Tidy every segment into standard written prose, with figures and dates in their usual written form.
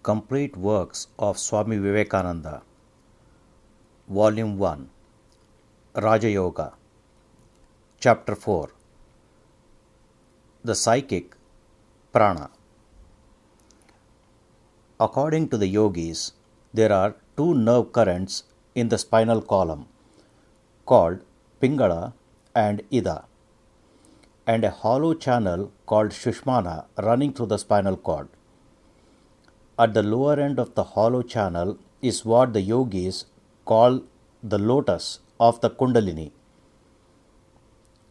Complete Works of Swami Vivekananda, Volume 1, Raja Yoga, Chapter 4, The Psychic, Prana. According to the Yogis, there are two nerve currents in the spinal column called Pingalâ and Idâ, and a hollow channel called Sushumnâ running through the spinal cord. At the lower end of the hollow channel is what the Yogis call the Lotus of the Kundalini.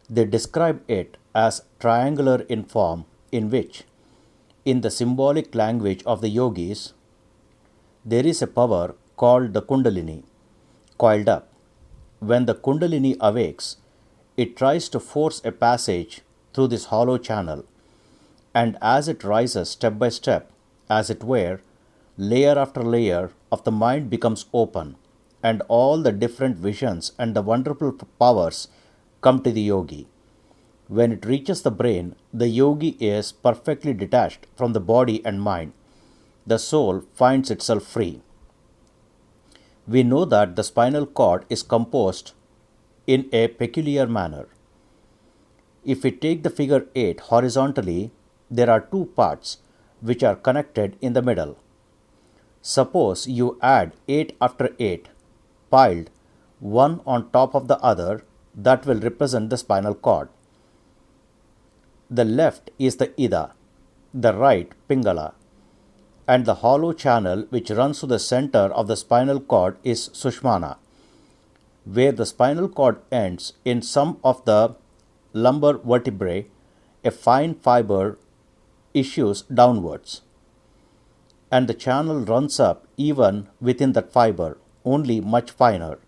They describe it as triangular in form, in which, in the symbolic language of the Yogis, there is a power called the Kundalini, coiled up. When the Kundalini awakes, it tries to force a passage through this hollow channel, and as it rises step by step, as it were, layer after layer of the mind becomes open, and all the different visions and the wonderful powers come to the yogi. When it reaches the brain, the yogi is perfectly detached from the body and mind. The soul finds itself free. We know that the spinal cord is composed in a peculiar manner. If we take the figure 8 horizontally, there are two parts which are connected in the middle. Suppose you add 8 after 8, piled one on top of the other, that will represent the spinal cord. The left is the Idâ, the right Pingala, and the hollow channel which runs to the center of the spinal cord is Sushumnâ, where the spinal cord ends in some of the lumbar vertebrae. A fine fibre issues downwards, and the channel runs up even within that fibre, only much finer.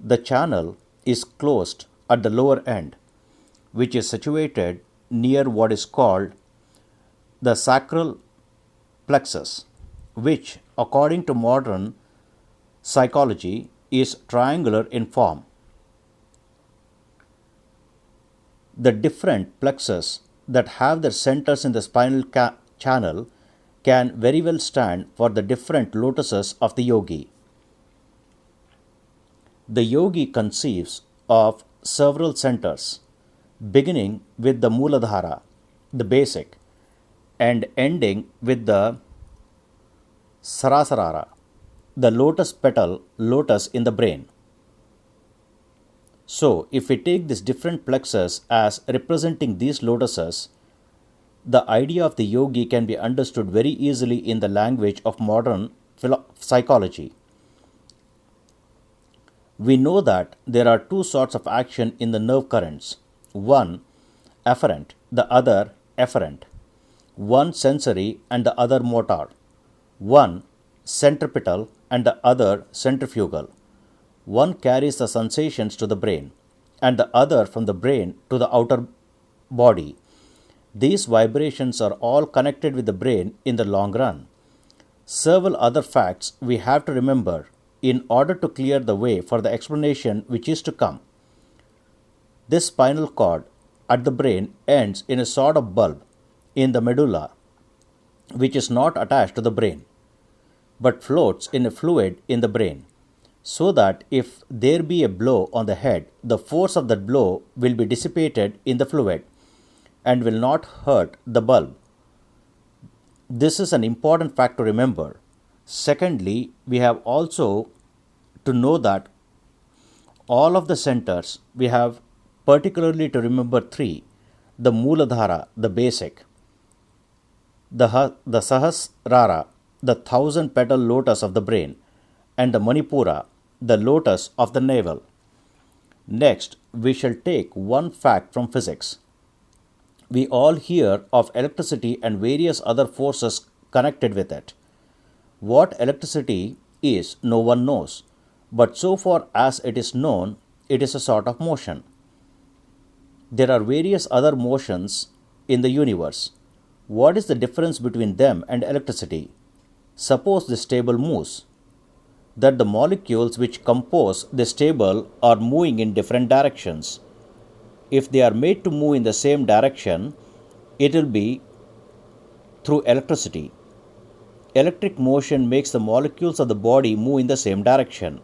The channel is closed at the lower end, which is situated near what is called the sacral plexus, which, according to modern psychology, is triangular in form. The different plexuses that have their centers in the spinal channel can very well stand for the different lotuses of the yogi. The yogi conceives of several centers, beginning with the Mooladhara, the basic, and ending with the Sahasrara, the lotus petal lotus in the brain. So, if we take these different plexuses as representing these lotuses, the idea of the yogi can be understood very easily in the language of modern psychology. We know that there are two sorts of action in the nerve currents, one afferent, the other efferent, one sensory and the other motor, one centripetal and the other centrifugal. One carries the sensations to the brain, and the other from the brain to the outer body. These vibrations are all connected with the brain in the long run. Several other facts we have to remember in order to clear the way for the explanation which is to come. This spinal cord at the brain ends in a sort of bulb in the medulla, which is not attached to the brain, but floats in a fluid in the brain, so that if there be a blow on the head, the force of that blow will be dissipated in the fluid and will not hurt the bulb. This is an important fact to remember. Secondly, we have also to know that all of the centers, we have particularly to remember three: the Mooladhara, the basic, the Sahasrara, the 1,000-petal lotus of the brain, and the Manipura, the lotus of the navel. Next, we shall take one fact from physics. We all hear of electricity and various other forces connected with it. What electricity is, no one knows, but so far as it is known, it is a sort of motion. There are various other motions in the universe. What is the difference between them and electricity? Suppose this table moves, that the molecules which compose this table are moving in different directions. If they are made to move in the same direction, it will be through electricity. Electric motion makes the molecules of the body move in the same direction.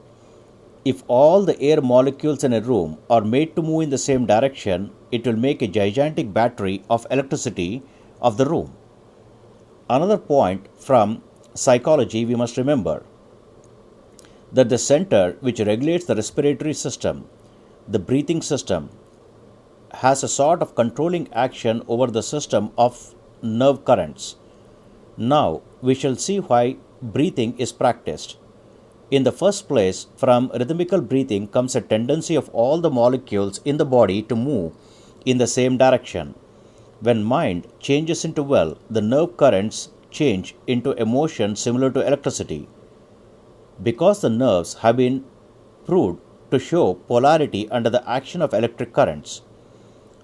If all the air molecules in a room are made to move in the same direction, it will make a gigantic battery of electricity of the room. Another point from psychology we must remember that the center which regulates the respiratory system, the breathing system, has a sort of controlling action over the system of nerve currents. Now we shall see why breathing is practiced. In the first place, from rhythmical breathing comes a tendency of all the molecules in the body to move in the same direction. When mind changes into will, the nerve currents change into a motion similar to electricity. Because the nerves have been proved to show polarity under the action of electric currents.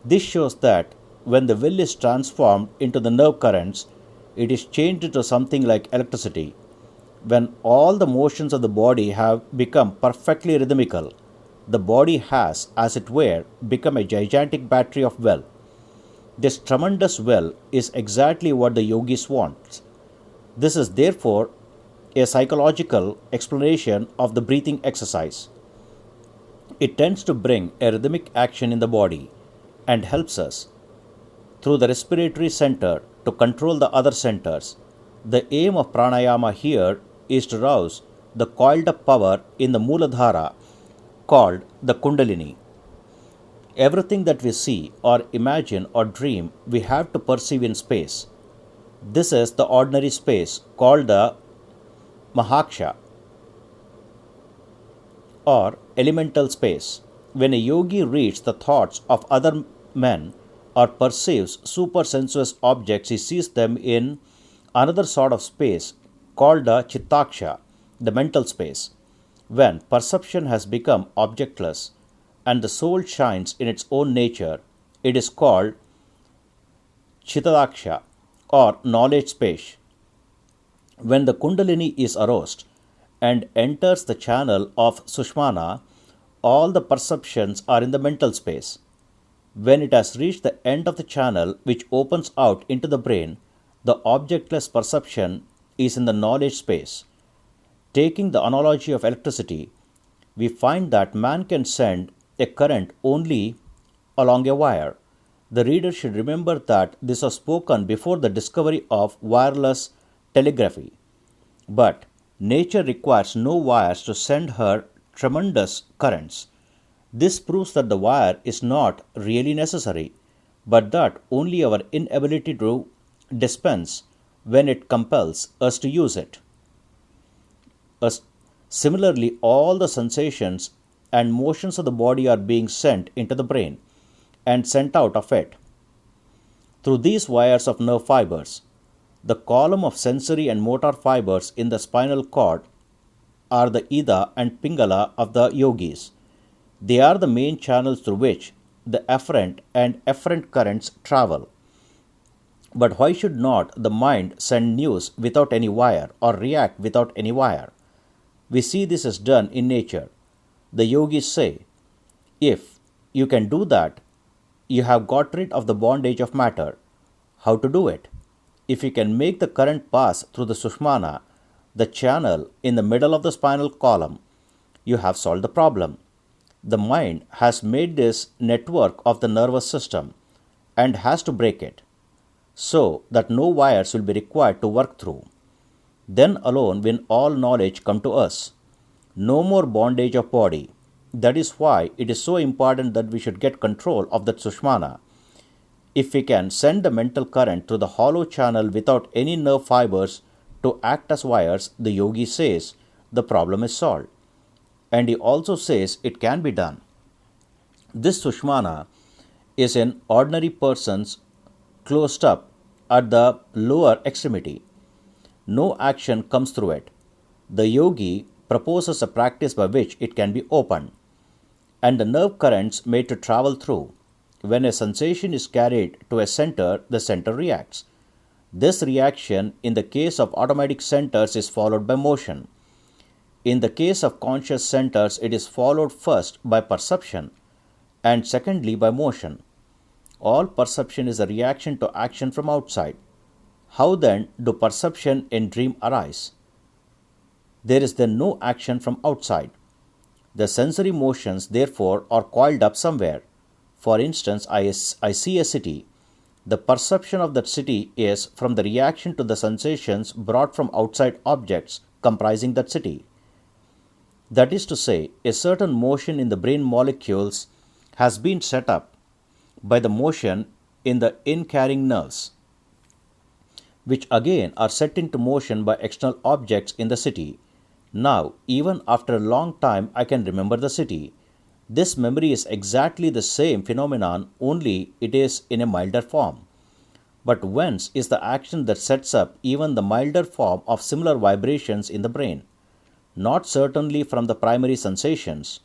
This shows that when the will is transformed into the nerve currents, it is changed into something like electricity. When all the motions of the body have become perfectly rhythmical, the body has, as it were, become a gigantic battery of will. This tremendous will is exactly what the yogis want. This is therefore a psychological explanation of the breathing exercise. It tends to bring a rhythmic action in the body and helps us, through the respiratory center, to control the other centers. The aim of pranayama here is to rouse the coiled up power in the Mooladhara called the Kundalini. Everything that we see or imagine or dream, we have to perceive in space. This is the ordinary space called the Mahaksha or elemental space. When a yogi reads the thoughts of other men or perceives supersensuous objects, he sees them in another sort of space called the Chittaksha, the mental space. When perception has become objectless and the soul shines in its own nature, it is called Chittadaksha or knowledge space. When the Kundalini is aroused and enters the channel of Sushumnâ, all the perceptions are in the mental space. When it has reached the end of the channel which opens out into the brain, the objectless perception is in the knowledge space. Taking the analogy of electricity, we find that man can send a current only along a wire. The reader should remember that this was spoken before the discovery of wireless telegraphy. But nature requires no wires to send her tremendous currents. This proves that the wire is not really necessary, but that only our inability to dispense when it compels us to use it. Similarly, all the sensations and motions of the body are being sent into the brain and sent out of it through these wires of nerve fibers. The column of sensory and motor fibers in the spinal cord are the Idâ and Pingala of the yogis. They are the main channels through which the afferent and efferent currents travel. But why should not the mind send news without any wire or react without any wire? We see this is done in nature. The yogis say, if you can do that, you have got rid of the bondage of matter. How to do it? If you can make the current pass through the Sushumnâ, the channel in the middle of the spinal column, you have solved the problem. The mind has made this network of the nervous system and has to break it, so that no wires will be required to work through. Then alone will all knowledge come to us. No more bondage of body. That is why it is so important that we should get control of that Sushumnâ. If we can send the mental current through the hollow channel without any nerve fibers to act as wires, the yogi says the problem is solved. And he also says it can be done. This Sushumnâ is in ordinary persons closed up at the lower extremity. No action comes through it. The yogi proposes a practice by which it can be opened, and the nerve currents made to travel through. When a sensation is carried to a center, the center reacts. This reaction in the case of automatic centers is followed by motion. In the case of conscious centers, it is followed first by perception and secondly by motion. All perception is a reaction to action from outside. How then do perception in dream arise? There is then no action from outside. The sensory motions, therefore, are coiled up somewhere. For instance, I see a city. The perception of that city is from the reaction to the sensations brought from outside objects comprising that city. That is to say, a certain motion in the brain molecules has been set up by the motion in the in-carrying nerves, which again are set into motion by external objects in the city. Now, even after a long time, I can remember the city. This memory is exactly the same phenomenon, only it is in a milder form. But whence is the action that sets up even the milder form of similar vibrations in the brain? Not certainly from the primary sensations.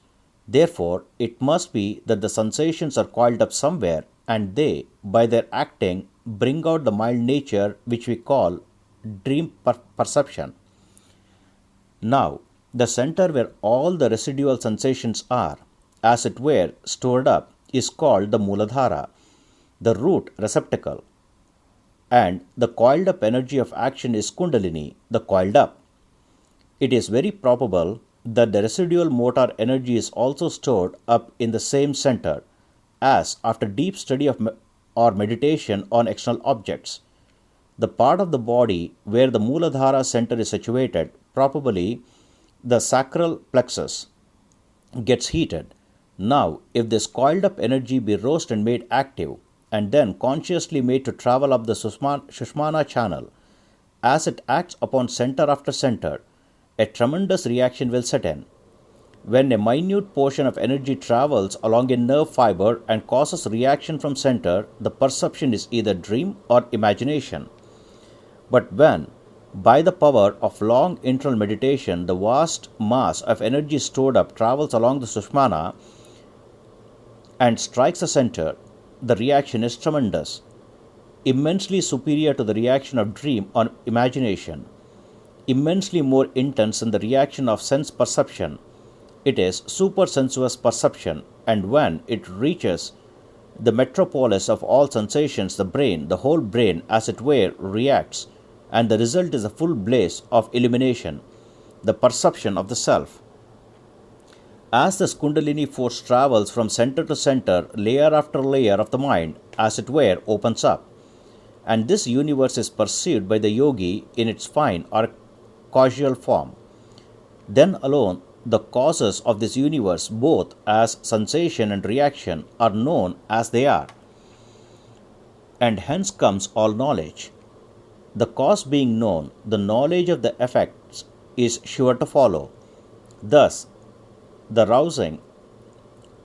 Therefore, it must be that the sensations are coiled up somewhere, and they, by their acting, bring out the mild nature which we call dream perception. Now, the center where all the residual sensations are, as it were, stored up, is called the Mooladhara, the root receptacle, and the coiled up energy of action is Kundalini, the coiled up. It is very probable that the residual motor energy is also stored up in the same center, as after deep study of or meditation on external objects. The part of the body where the Mooladhara center is situated, probably the sacral plexus, gets heated. Now, if this coiled up energy be roused and made active, and then consciously made to travel up the Sushumna channel, as it acts upon center after center, a tremendous reaction will set in. When a minute portion of energy travels along a nerve fiber and causes reaction from center, the perception is either dream or imagination. But when, by the power of long internal meditation, the vast mass of energy stored up travels along the Sushumna and strikes the center, the reaction is tremendous, immensely superior to the reaction of dream or imagination, immensely more intense than the reaction of sense perception. It is supersensuous perception, and when it reaches the metropolis of all sensations, the brain, the whole brain, as it were, reacts, and the result is a full blaze of illumination, the perception of the self. As this Kundalini force travels from center to center, layer after layer of the mind, as it were, opens up, and this universe is perceived by the yogi in its fine or causal form. Then alone the causes of this universe, both as sensation and reaction, are known as they are, and hence comes all knowledge. The cause being known, the knowledge of the effects is sure to follow. Thus, the rousing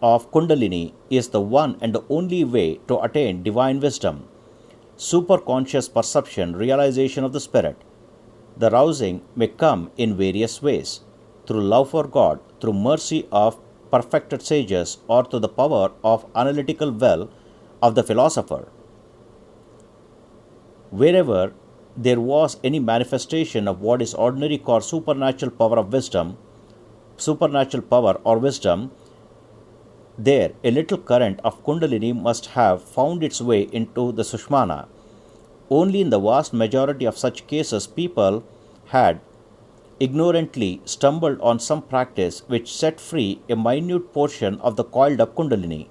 of Kundalini is the one and the only way to attain divine wisdom, superconscious perception, realization of the spirit. The rousing may come in various ways: through love for God, through mercy of perfected sages, or through the power of analytical will of the philosopher. Wherever there was any manifestation of what is ordinarily called supernatural power or wisdom, there a little current of Kundalini must have found its way into the Sushumna. Only in the vast majority of such cases people had ignorantly stumbled on some practice which set free a minute portion of the coiled up Kundalini.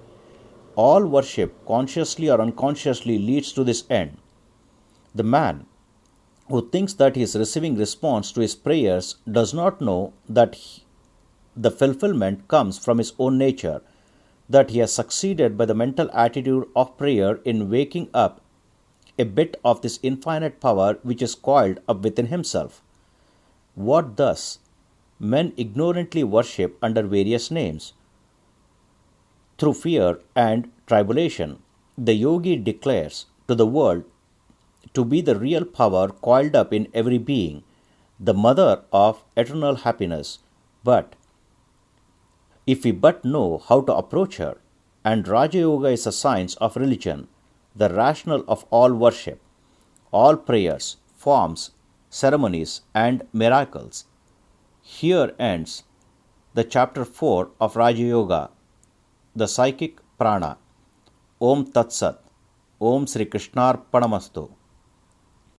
All worship, consciously or unconsciously, leads to this end. The man who thinks that he is receiving response to his prayers does not know that the fulfillment comes from his own nature, that he has succeeded by the mental attitude of prayer in waking up a bit of this infinite power which is coiled up within himself. What thus men ignorantly worship under various names, through fear and tribulation, the yogi declares to the world to be the real power coiled up in every being, the mother of eternal happiness. But if we but know how to approach her, and Raja Yoga is a science of religion, the rationale of all worship, all prayers, forms, ceremonies, and miracles. Here ends the chapter 4 of Raja Yoga, the psychic prana. Om Tat Sat. Om Sri Krishnarpanamastu.